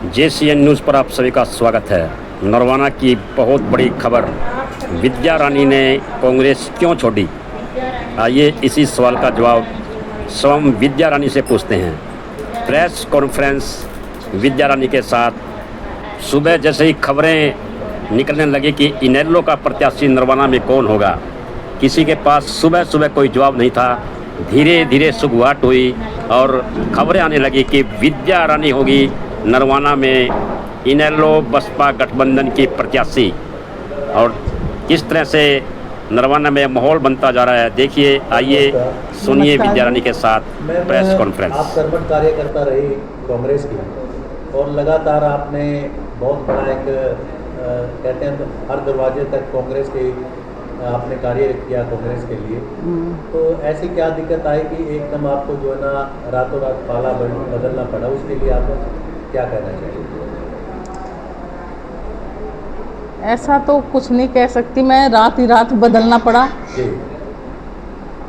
JCN news पर आप सभी का स्वागत है। नरवाना की बहुत बड़ी खबर, विद्या रानी ने कांग्रेस क्यों छोड़ी? आइए इसी सवाल का जवाब स्वयं विद्या रानी से पूछते हैं। प्रेस कॉन्फ्रेंस विद्या रानी के साथ सुबह जैसे ही खबरें निकलने लगी कि इनेलो का प्रत्याशी नरवाना में कौन होगा, किसी के पास सुबह सुबह कोई जवाब नहीं था। धीरे धीरे शुरुआत हुई और खबरें आने लगी कि विद्या रानी होगी नरवाना में इनेलो बसपा गठबंधन की प्रत्याशी। और किस तरह से नरवाना में माहौल बनता जा रहा है, देखिए, आइए सुनिए विद्या रानी के साथ प्रेस कॉन्फ्रेंस। आप कर्मठ कार्यकर्ता रही कांग्रेस की और लगातार आपने बहुत बड़ा एक कहते हैं हर दरवाजे तक कांग्रेस के आपने कार्य किया कांग्रेस के लिए। तो ऐसी क्या दिक्कत आई कि एकदम आपको जो है ना रातों रात पाला बदलना पड़ा? उसके लिए आप क्या कहना चाहिए? ऐसा तो कुछ नहीं कह सकती मैं, रात ही रात बदलना पड़ा।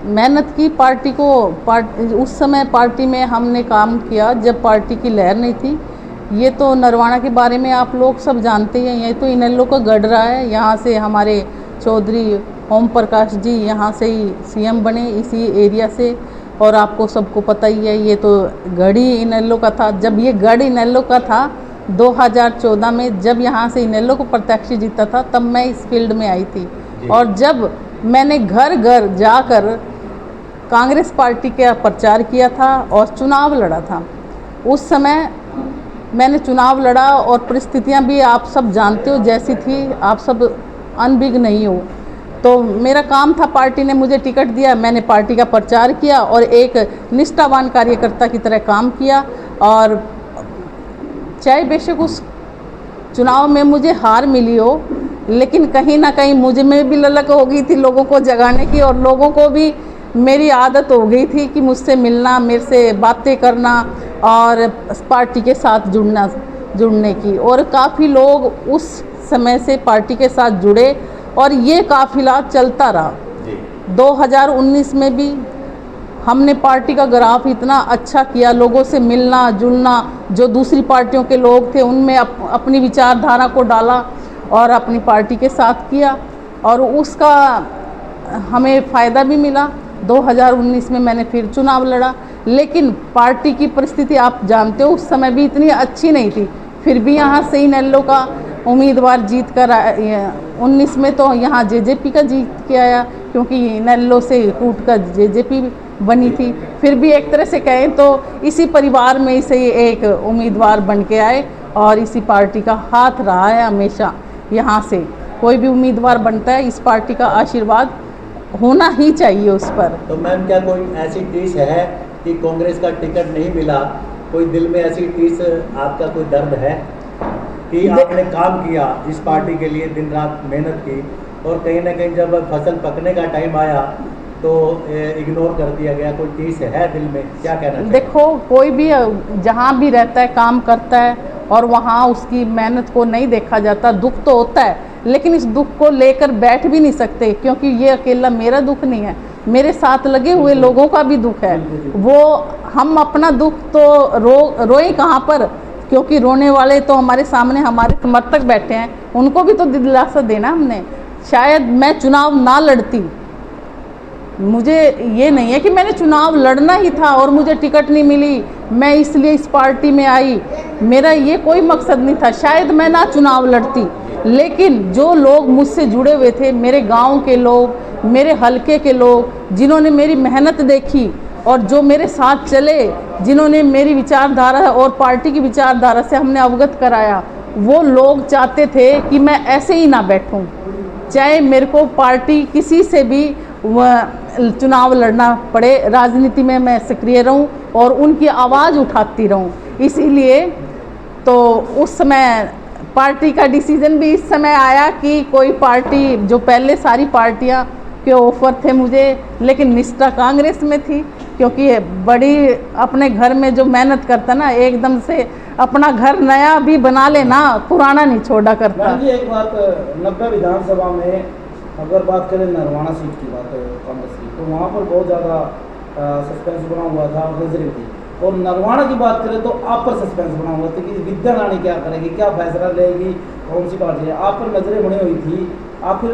मेहनत की पार्टी उस समय पार्टी में हमने काम किया जब पार्टी की लहर नहीं थी। ये तो नरवाना के बारे में आप लोग सब जानते हैं। ये तो इनेलो का गढ़ रहा है। यहाँ से हमारे चौधरी ओम प्रकाश जी यहाँ से ही CM बने, इसी एरिया से। और आपको सबको पता ही है, ये तो गढ़ ही इनेलो का था। जब ये गढ़ इनेलो का था 2014 में, जब यहाँ से इनेलो को प्रत्याशी जीता था, तब मैं इस फील्ड में आई थी। और जब मैंने घर घर जाकर कांग्रेस पार्टी का प्रचार किया था और चुनाव लड़ा था, उस समय मैंने चुनाव लड़ा और परिस्थितियाँ भी आप सब जानते हो जैसी थी, आप सब अनभिज्ञ नहीं हो। तो मेरा काम था, पार्टी ने मुझे टिकट दिया, मैंने पार्टी का प्रचार किया और एक निष्ठावान कार्यकर्ता की तरह काम किया। और चाहे बेशक उस चुनाव में मुझे हार मिली हो, लेकिन कहीं ना कहीं मुझे में भी ललक हो गई थी लोगों को जगाने की, और लोगों को भी मेरी आदत हो गई थी कि मुझसे मिलना, मेरे से बातें करना और पार्टी के साथ जुड़ने की। और काफ़ी लोग उस समय से पार्टी के साथ जुड़े और ये काफिला चलता रहा। 2019 में भी हमने पार्टी का ग्राफ इतना अच्छा किया, लोगों से मिलना जुलना, जो दूसरी पार्टियों के लोग थे उनमें अपनी विचारधारा को डाला और अपनी पार्टी के साथ किया, और उसका हमें फ़ायदा भी मिला। 2019 में मैंने फिर चुनाव लड़ा, लेकिन पार्टी की परिस्थिति आप जानते हो उस समय भी इतनी अच्छी नहीं थी। फिर भी यहाँ से इनेलो का उम्मीदवार जीत कर 19 में तो यहाँ JJP का जीत के आया, क्योंकि इनेलो से टूट कर JJP बनी थी। फिर भी एक तरह से कहें तो इसी परिवार में से एक उम्मीदवार बन के आए और इसी पार्टी का हाथ रहा है हमेशा। यहाँ से कोई भी उम्मीदवार बनता है, इस पार्टी का आशीर्वाद होना ही चाहिए उस पर। तो मैम, क्या कोई ऐसी टीस है कि कांग्रेस का टिकट नहीं मिला? कोई दिल में ऐसी टीस, आपका कोई दर्द है कि आपने काम किया इस पार्टी के लिए, दिन रात मेहनत की, और कहीं ना कहीं जब फसल पकने का टाइम आया तो इग्नोर कर दिया गया? कोई टीस है दिल में? क्या कहना चाहिए? देखो, कोई भी जहाँ भी रहता है काम करता है और वहाँ उसकी मेहनत को नहीं देखा जाता, दुख तो होता है, लेकिन इस दुख को लेकर बैठ भी नहीं सकते, क्योंकि ये अकेला मेरा दुख नहीं है, मेरे साथ लगे हुए लोगों का भी दुख है। वो हम अपना दुख तो रोए कहाँ पर, क्योंकि रोने वाले तो हमारे सामने हमारे समर्थक बैठे हैं, उनको भी तो दिलासा देना हमने। शायद मैं चुनाव ना लड़ती, मुझे ये नहीं है कि मैंने चुनाव लड़ना ही था और मुझे टिकट नहीं मिली, मैं इसलिए इस पार्टी में आई, मेरा ये कोई मकसद नहीं था। शायद मैं ना चुनाव लड़ती, लेकिन जो लोग मुझसे जुड़े हुए थे, मेरे गांव के लोग, मेरे हलके के लोग, जिन्होंने मेरी मेहनत देखी और जो मेरे साथ चले, जिन्होंने मेरी विचारधारा और पार्टी की विचारधारा से हमने अवगत कराया, वो लोग चाहते थे कि मैं ऐसे ही ना बैठूं, चाहे मेरे को पार्टी किसी से भी चुनाव लड़ना पड़े, राजनीति में मैं सक्रिय रहूं और उनकी आवाज़ उठाती रहूं। इसीलिए तो उस समय पार्टी का डिसीजन भी इस समय आया कि कोई पार्टी, जो पहले सारी पार्टियां के ऑफर थे मुझे, लेकिन निष्ठा कांग्रेस में थी, क्योंकि बड़ी अपने घर में जो मेहनत करता ना, एकदम से अपना घर नया भी बना लेना, पुराना नहीं छोड़ा करता। जी, एक बात, 90 विधानसभा में अगर बात करें नरवाना सीट की बात कांग्रेस की, तो वहाँ पर बहुत ज़्यादा सस्पेंस बना हुआ था, नजरें थी। और नरवाना की बात करें तो आप पर सस्पेंस बना हुआ था कि विद्या रानी क्या करेगी, क्या फैसला लेगी, कौन सी पार्टी है। आप पर नजरें बनी हुई थी, आखिर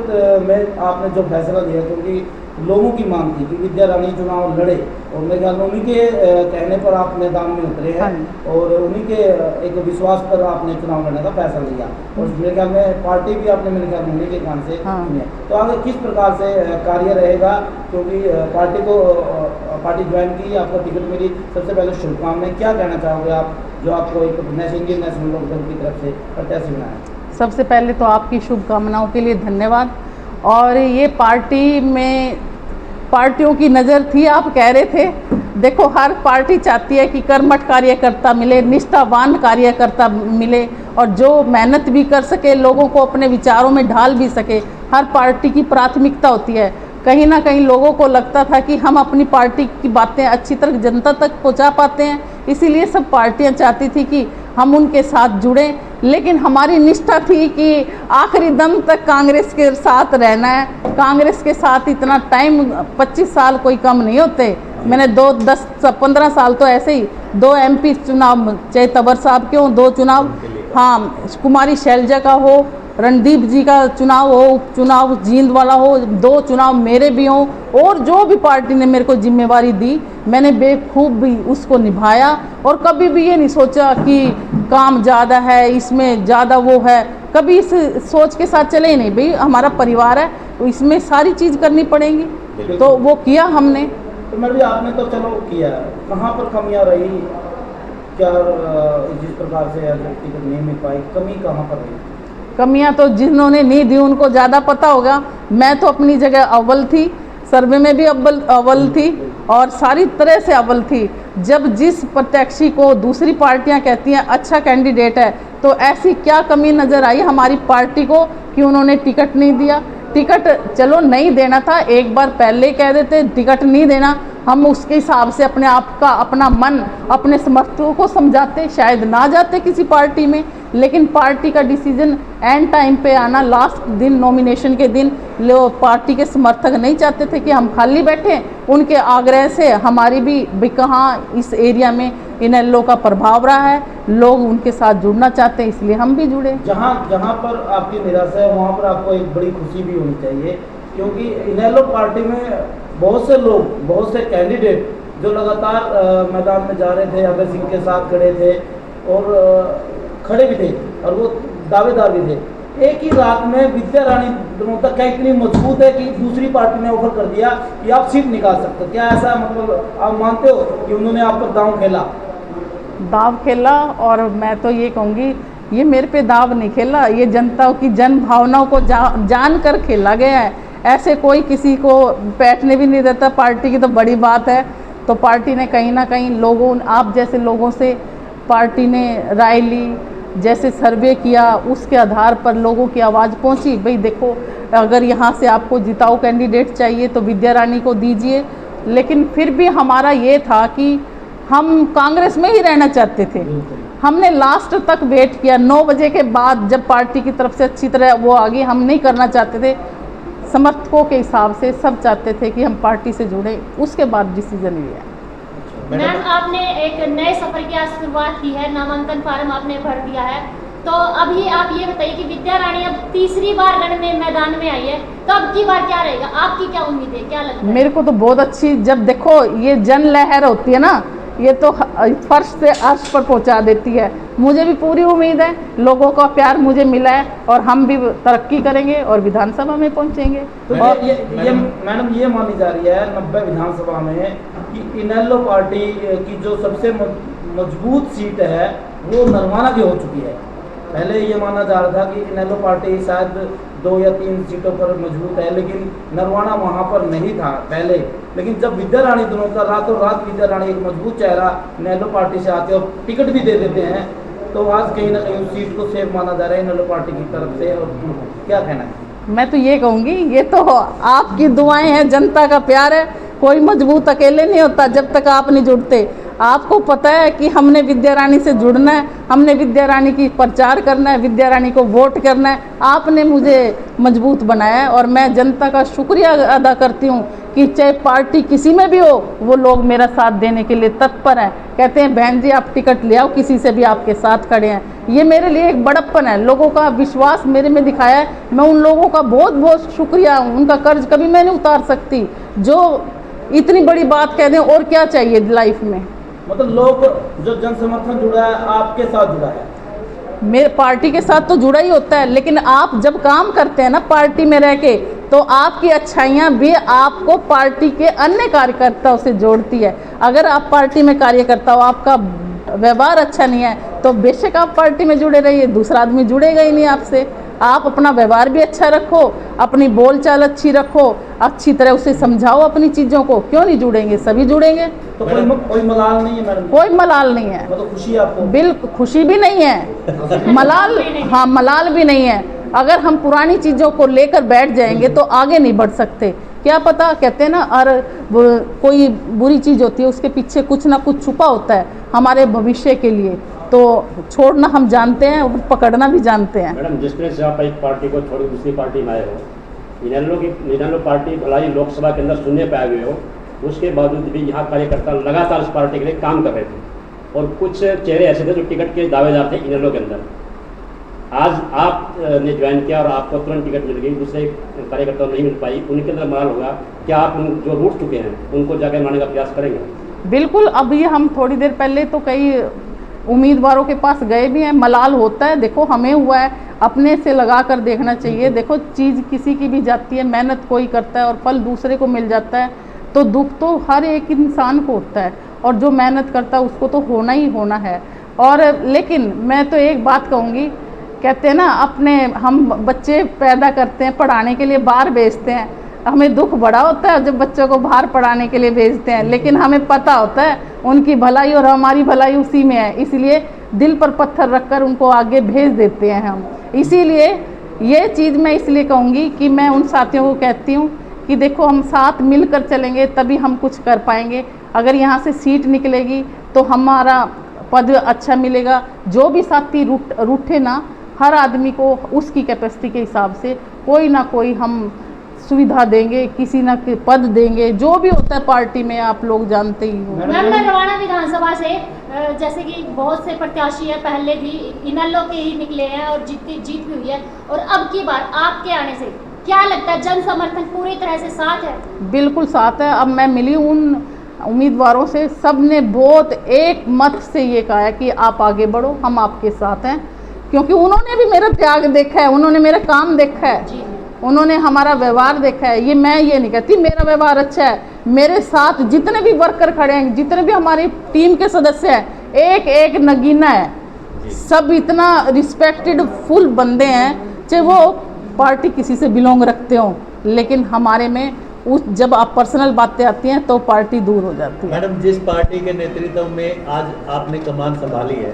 में आपने जो फैसला लिया, क्योंकि लोगों की मांग थी कि विद्या रानी चुनाव लड़े, और मेरे ख्याल में उन्हीं के कहने पर आप मैदान में उतरे हैं और उन्हीं के एक विश्वास पर आपने चुनाव लड़ने का फैसला लिया, और मेरे ख्याल में पार्टी भी आपने मेरे ख्याल में उन्हीं के कान से चुनी है। तो आगे किस प्रकार से कार्य रहेगा, क्योंकि पार्टी ज्वाइन की, आपको टिकट मिली, सबसे पहले शुभकामनाएं, क्या कहना चाहोगे आप जो आपको एक इंडियन नेशनल लोकदल की तरफ से प्रत्याशी बनाया? सबसे पहले तो आपकी शुभकामनाओं के लिए धन्यवाद। और ये पार्टी में पार्टियों की नज़र थी, आप कह रहे थे, देखो हर पार्टी चाहती है कि कर्मठ कार्यकर्ता मिले, निष्ठावान कार्यकर्ता मिले, और जो मेहनत भी कर सके, लोगों को अपने विचारों में ढाल भी सके, हर पार्टी की प्राथमिकता होती है। कहीं ना कहीं लोगों को लगता था कि हम अपनी पार्टी की बातें अच्छी तरह जनता तक पहुंचा पाते हैं, इसीलिए सब पार्टियां चाहती थी कि हम उनके साथ जुड़ें, लेकिन हमारी निष्ठा थी कि आखिरी दम तक कांग्रेस के साथ रहना है। कांग्रेस के साथ इतना टाइम, 25 साल कोई कम नहीं होते। मैंने 15 साल तो ऐसे ही 2 MP चुनाव, चाहे तंवर साहब के हों 2 चुनाव, हाँ, कुमारी शैलजा का हो, रणदीप जी का चुनाव हो, उपचुनाव जींद वाला हो, 2 चुनाव मेरे भी हों, और जो भी पार्टी ने मेरे को जिम्मेवारी दी, मैंने बेखूब भी उसको निभाया, और कभी भी ये नहीं सोचा कि काम ज़्यादा है, इसमें ज़्यादा वो है, कभी इस सोच के साथ चले ही नहीं। भाई हमारा परिवार है, तो इसमें सारी चीज़ करनी पड़ेगी, तो वो किया हमने। तो मैं भी, आपने तो चलो किया, कहाँ पर कमियाँ रही, क्या जिस प्रकार से टिकट नहीं मिल पाई, कमी कहाँ पर रही? कमियां तो जिन्होंने नहीं दी उनको ज़्यादा पता होगा। मैं तो अपनी जगह अव्वल थी, सर्वे में भी अव्वल थी, और सारी तरह से अव्वल थी। जब जिस प्रत्याशी को दूसरी पार्टियां कहती हैं अच्छा कैंडिडेट है, तो ऐसी क्या कमी नज़र आई हमारी पार्टी को कि उन्होंने टिकट नहीं दिया। टिकट चलो नहीं देना था, एक बार पहले कह देते टिकट नहीं देना, हम उसके हिसाब से अपने आप का, अपना मन, अपने समर्थकों को समझाते, शायद ना जाते किसी पार्टी में। लेकिन पार्टी का डिसीजन एंड टाइम पे आना, लास्ट दिन, नॉमिनेशन के दिन, पार्टी के समर्थक नहीं चाहते थे कि हम खाली बैठें। उनके आग्रह से हमारी भी कहाँ इस एरिया में इनेलो का प्रभाव रहा है, लोग उनके साथ जुड़ना चाहते हैं, इसलिए हम भी जुड़े। जहाँ पर आपकी निराशा है, वहाँ पर आपको एक बड़ी खुशी भी होनी चाहिए, क्योंकि इनेलो पार्टी में बहुत से लोग, बहुत से कैंडिडेट जो लगातार मैदान में जा रहे थे, अभय सिंह के साथ खड़े थे और खड़े भी थे, और वो दावेदार भी थे। एक ही रात में विद्या रानी द्रोणतक क्या इतनी मजबूत है कि दूसरी पार्टी ने ऑफर कर दिया कि आप सीट निकाल सकते हो? क्या ऐसा, मतलब आप मानते हो कि उन्होंने आप पर दांव खेला? दाव खेला, और मैं तो ये कहूँगी ये मेरे पे दाव नहीं खेला, ये जनता की जन भावनाओं को जान कर खेला गया है। ऐसे कोई किसी को बैठने भी नहीं देता, पार्टी की तो बड़ी बात है। तो पार्टी ने कहीं ना कहीं लोगों, आप जैसे लोगों से पार्टी ने राय ली, जैसे सर्वे किया, उसके आधार पर लोगों की आवाज़ पहुंची। भाई देखो, अगर यहाँ से आपको जिताऊ कैंडिडेट चाहिए तो विद्या रानी को दीजिए। लेकिन फिर भी हमारा ये था कि हम कांग्रेस में ही रहना चाहते थे। हमने लास्ट तक वेट किया, 9 बजे के बाद जब पार्टी की तरफ से अच्छी तरह वो आगे, हम नहीं करना चाहते थे। समर्थकों के हिसाब से सब चाहते थे कि हम पार्टी से जुड़े, उसके बाद डिसीजन लिया। मैम, आपने एक नए सफर की आज शुरुआत की है, नामांकन फार्म आपने भर दिया है, तो अभी आप ये बताइए कि विद्या रानी अब तीसरी बार रण में मैदान में आई है, तो अब की बार क्या रहेगा, आपकी क्या उम्मीद है, क्या लगता है? मेरे को तो बहुत अच्छी, जब देखो ये जन लहर होती है ना, ये तो फर्श से अर्श पर पहुंचा देती है। मुझे भी पूरी उम्मीद है, लोगों का प्यार मुझे मिला है, और हम भी तरक्की करेंगे और विधानसभा में पहुंचेंगे। तो और ये मैडम, ये मानी जा रही है 90 विधानसभा में कि इनेलो पार्टी की जो सबसे मजबूत सीट है वो नरवाना की हो चुकी है। पहले ये माना जा रहा था कि इनेलो पार्टी शायद 2 या 3 सीटों पर मजबूत है, लेकिन नरवाना वहाँ पर नहीं था पहले। लेकिन जब विद्या रानी द्रोणतक, रातों रात विद्या रानी एक मजबूत चेहरा इनेलो पार्टी से आते और टिकट भी दे देते हैं, तो आज कहीं ना कहीं उस सीट को सेफ माना जा रहा है इनेलो पार्टी की तरफ से। और क्या कहना है? मैं तो ये कहूँगी, ये तो आपकी दुआएं हैं, जनता का प्यार है। कोई मजबूत अकेले नहीं होता जब तक आप नहीं जुड़ते। आपको पता है कि हमने विद्या रानी से जुड़ना है, हमने विद्या रानी की प्रचार करना है, विद्या रानी को वोट करना है। आपने मुझे मजबूत बनाया है और मैं जनता का शुक्रिया अदा करती हूँ कि चाहे पार्टी किसी में भी हो, वो लोग मेरा साथ देने के लिए तत्पर हैं। कहते हैं बहन जी आप टिकट ले आओ, किसी से भी आपके साथ खड़े हैं। ये मेरे लिए एक बड़प्पन है, लोगों का विश्वास मेरे में दिखाया है। मैं उन लोगों का बहुत बहुत शुक्रिया हूँ, उनका कर्ज कभी मैं नहीं उतार सकती। जो इतनी बड़ी बात कह दें, और क्या चाहिए लाइफ में। मतलब लोग जो जन समर्थन जुड़ा है आपके साथ जुड़ा है। मेरे पार्टी के साथ तो जुड़ा ही होता है, लेकिन आप जब काम करते हैं ना पार्टी में रह के, तो आपकी अच्छाइयाँ भी आपको पार्टी के अन्य कार्यकर्ताओं से जोड़ती है। अगर आप पार्टी में कार्यकर्ता हो, आपका व्यवहार अच्छा नहीं है, तो बेशक आप पार्टी में जुड़े रहिए, दूसरा आदमी जुड़ेगा ही नहीं आपसे। आप अपना व्यवहार भी अच्छा रखो, अपनी बोलचाल अच्छी रखो, अच्छी तरह उसे समझाओ अपनी चीज़ों को, क्यों नहीं जुड़ेंगे, सभी जुड़ेंगे। तो कोई मलाल नहीं है मैडम? कोई मलाल नहीं है, मतलब खुशी है आपको? बिल्कुल खुशी भी नहीं है, मलाल, हाँ मलाल भी नहीं है। अगर हम पुरानी चीज़ों को लेकर बैठ जाएंगे तो आगे नहीं बढ़ सकते। क्या पता, कहते हैं ना, और कोई बुरी चीज़ होती है उसके पीछे कुछ ना कुछ छुपा होता है हमारे भविष्य के लिए, तो छोड़ना हम जानते हैं और पकड़ना भी जानते हैं। मैडम, जिस तरह से आप एक पार्टी को छोड़ दूसरी पार्टी में आए हो, इनेलो पार्टी भलाई लोकसभा के अंदर शून्य पे आ गए हो, उसके बावजूद भी यहाँ कार्यकर्ता लगातार इस पार्टी के लिए काम कर रहे थे और कुछ चेहरे ऐसे थे जो टिकट के दावेदार थे इनेलो के अंदर। आज आप ने ज्वाइन किया और आपको तुरंत टिकट मिल गई, दूसरे कार्यकर्ताओं नहीं मिल पाई, उनके अंदर मलाल होगा। क्या आप जो रूट चुके हैं उनको जाकर मारने का प्रयास करेंगे? बिल्कुल, अभी हम थोड़ी देर पहले तो कई उम्मीदवारों के पास गए भी हैं। मलाल होता है, देखो हमें हुआ है, अपने से लगा कर देखना चाहिए। देखो चीज़ किसी की भी जाती है, मेहनत कोई करता है और फल दूसरे को मिल जाता है, तो दुख तो हर एक इंसान को होता है और जो मेहनत करता है उसको तो होना ही होना है। और लेकिन मैं तो एक बात कहूँगी, कहते हैं ना, अपने हम बच्चे पैदा करते हैं, पढ़ाने के लिए बाहर भेजते हैं, हमें दुख बड़ा होता है जब बच्चों को बाहर पढ़ाने के लिए भेजते हैं, लेकिन हमें पता होता है उनकी भलाई और हमारी भलाई उसी में है, इसलिए दिल पर पत्थर रखकर उनको आगे भेज देते हैं हम। इसीलिए ये चीज़ मैं इसलिए कहूँगी कि मैं उन साथियों को कहती हूँ कि देखो हम साथ मिलकर चलेंगे तभी हम कुछ कर पाएंगे। अगर यहाँ से सीट निकलेगी तो हमारा पद अच्छा मिलेगा। जो भी साथी रूठे ना, हर आदमी को उसकी कैपेसिटी के हिसाब से कोई ना कोई हम सुविधा देंगे, किसी ना पद देंगे, जो भी होता है पार्टी में, आप लोग जानते ही हो। मैम, नरवाना विधानसभा से जैसे कि बहुत से प्रत्याशी है, पहले भी इनेलो के ही निकले हैं और जीत भी हुई है, और अब की बार आपके आने से क्या लगता है, जन समर्थन पूरी तरह से साथ है? बिल्कुल साथ है। अब मैं मिली उन उम्मीदवारों से, सब ने बहुत एक मत से ये कहा है कि आप आगे बढ़ो, हम आपके साथ हैं, क्योंकि उन्होंने भी मेरा त्याग देखा है, उन्होंने मेरा काम देखा है, उन्होंने हमारा व्यवहार देखा है। ये मैं ये नहीं कहती मेरा व्यवहार अच्छा है, मेरे साथ जितने भी वर्कर खड़े हैं, जितने भी हमारी टीम के सदस्य हैं, एक एक नगीना है, सब इतना रिस्पेक्टेड फुल बंदे हैं, चाहे वो पार्टी किसी से बिलोंग रखते हो, लेकिन हमारे में उस जब आप पर्सनल बातें आती हैं तो पार्टी दूर हो जाती है। मैडम, जिस पार्टी के नेतृत्व में आज आपने कमान संभाली है,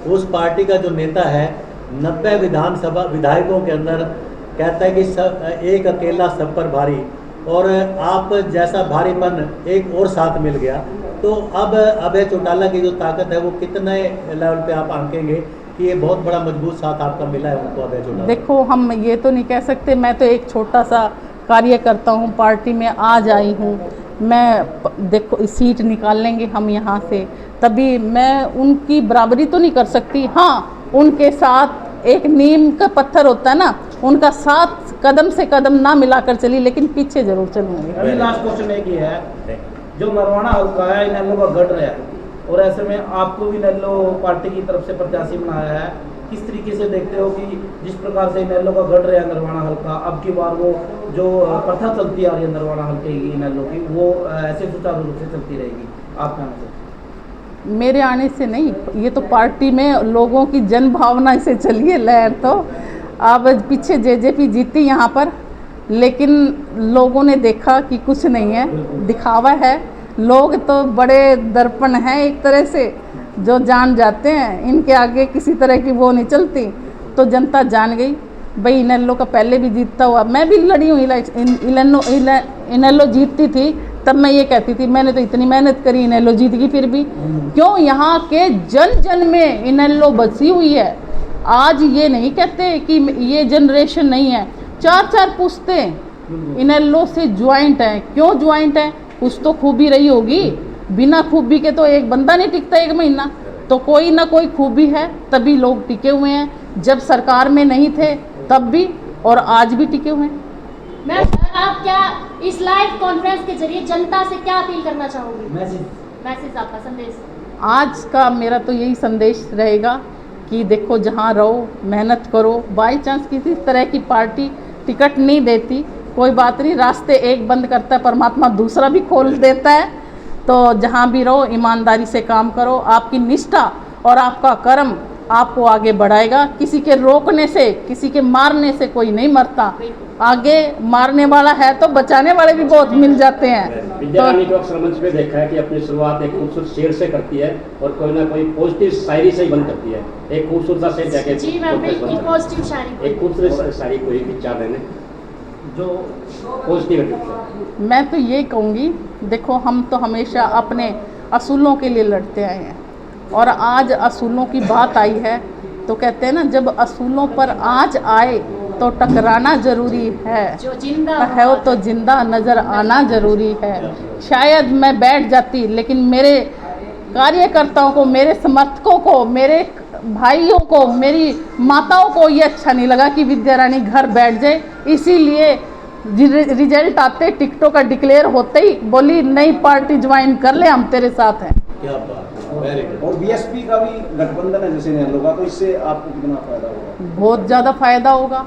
उस पार्टी का जो नेता है 90 विधानसभा विधायकों के अंदर कहता है कि सब एक अकेला सब पर भारी, और आप जैसा भारीपन एक और साथ मिल गया, तो अब अभय चौटाला की जो ताकत है वो कितने लेवल पे आप आंकेंगे कि ये बहुत बड़ा मजबूत साथ आपका मिला है उनको अभय चौटाला? देखो हम ये तो नहीं कह सकते, मैं तो एक छोटा सा कार्यकर्ता हूँ, पार्टी में आज आई हूँ मैं। देखो सीट निकाल लेंगे हम यहाँ से, तभी मैं उनकी बराबरी तो नहीं कर सकती। हाँ, उनके साथ एक नीम का पत्थर होता है ना, उनका साथ कदम से कदम ना मिलाकर चली, लेकिन पीछे जरूर चलूँगी। अभी लास्ट क्वेश्चन एक ही है, जो नरवाना हल्का है इनेलो का गढ़ रहा है, और ऐसे में आपको भी इनेलो पार्टी की तरफ से प्रत्याशी बनाया है, किस तरीके से देखते हो कि जिस प्रकार से इनेलो का गढ़ रहा है नरवाना हल्का, अब की बार वो जो प्रथा चलती आ रही है नरवाना हल्के की इनेलो की, वो ऐसे सुचारू रूप से चलती रहेगी आपके आने से? मेरे आने से नहीं, ये तो पार्टी में लोगों की जन भावना से चली है लहर। तो अब पीछे जेजेपी जीती यहाँ पर, लेकिन लोगों ने देखा कि कुछ नहीं है, दिखावा है। लोग तो बड़े दर्पण हैं एक तरह से, जो जान जाते हैं, इनके आगे किसी तरह की वो नहीं चलती। तो जनता जान गई भाई इनेलो का पहले भी जीतता हुआ, मैं भी लड़ी हूँ, इनेलो जीतती थी तब मैं ये कहती थी मैंने तो इतनी मेहनत करी, इनेलो जीत गई, फिर भी क्यों? यहाँ के जन जन में इनेलो बसी हुई है। आज ये नहीं कहते कि ये जनरेशन नहीं है, 4-4 पुश्तें इनेलो से ज्वाइंट हैं। क्यों ज्वाइंट है? कुछ तो खूबी रही होगी, बिना खूबी के तो एक बंदा नहीं टिकता 1 महीना, तो कोई ना कोई खूबी है तभी लोग टिके हुए हैं। जब सरकार में नहीं थे तब भी और आज भी टिके हुए हैं। मैम आप क्या इस लाइव कॉन्फ्रेंस के जरिए जनता से क्या अपील करना चाहोगी? मैसेज आपका संदेश। आज का मेरा तो यही संदेश रहेगा कि देखो जहाँ रहो मेहनत करो। बाई चांस किसी तरह की पार्टी टिकट नहीं देती, कोई बात नहीं, रास्ते एक बंद करता है परमात्मा दूसरा भी खोल देता है। तो जहाँ भी रहो ईमानदारी से काम करो, आपकी निष्ठा और आपका कर्म आपको आगे बढ़ाएगा। किसी के रोकने से, किसी के मारने से कोई नहीं मरता, आगे मारने वाला है तो बचाने वाले भी बहुत मिल जाते हैं। विद्या रानी को अक्सर मंच पे देखा है कि अपनी शुरुआत एक खूबसूरत शेर से करती है और कोई ना कोई पॉजिटिव शायरी से ही बंद करती है। एक खूबसूरत सा शेर जाके जी मैम बिल्कुल पॉजिटिव शायरी, एक खूबसूरत शायरी कोई विचार देने जो पॉजिटिव। मैं तो ये कहूँगी, देखो हम तो हमेशा अपने असूलों के लिए लड़ते आए हैं और आज असूलों की बात आई है तो कहते हैं ना, जब असूलों पर आज आए तो टकराना ज़रूरी है, जो जिंदा है वो तो जिंदा नज़र आना ज़रूरी है। शायद मैं बैठ जाती, लेकिन मेरे कार्यकर्ताओं को, मेरे समर्थकों को, मेरे भाइयों को, मेरी माताओं को ये अच्छा नहीं लगा कि विद्या रानी घर बैठ जाए। इसीलिए रिजल्ट आते, टिकटों का डिक्लेयर होते ही बोली नई पार्टी ज्वाइन कर ले, हम तेरे साथ हैं। क्या बात, वेरी गुड। और बीएसपी का भी गठबंधन है जैसे इनेलो का, तो इससे आपको कितना फायदा होगा? बहुत ज़्यादा फ़ायदा होगा।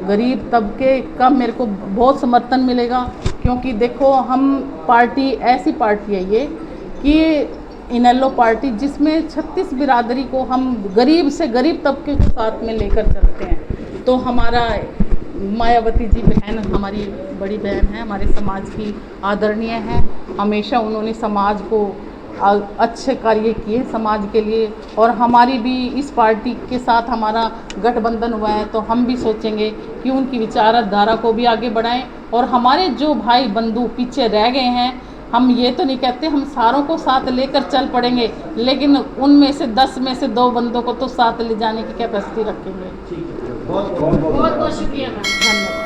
गरीब तबके का मेरे को बहुत समर्थन मिलेगा, क्योंकि देखो हम पार्टी, ऐसी पार्टी है ये कि इनेलो पार्टी जिसमें 36 बिरादरी को हम गरीब से गरीब तबके को साथ में लेकर चलते हैं। तो हमारा मायावती जी बहन हमारी बड़ी बहन है, हमारे समाज की आदरणीय है। हमेशा उन्होंने समाज को अच्छे कार्य किए समाज के लिए, और हमारी भी इस पार्टी के साथ हमारा गठबंधन हुआ है तो हम भी सोचेंगे कि उनकी विचारधारा को भी आगे बढ़ाएं। और हमारे जो भाई बंधु पीछे रह गए हैं, हम ये तो नहीं कहते हम सारों को साथ लेकर चल पड़ेंगे, लेकिन उनमें से 10 में से 2 बंदों को तो साथ ले जाने की कैपेसिटी रखेंगे। बहुत बहुत बहुत बहुत शुक्रिया मैम। धन्यवाद।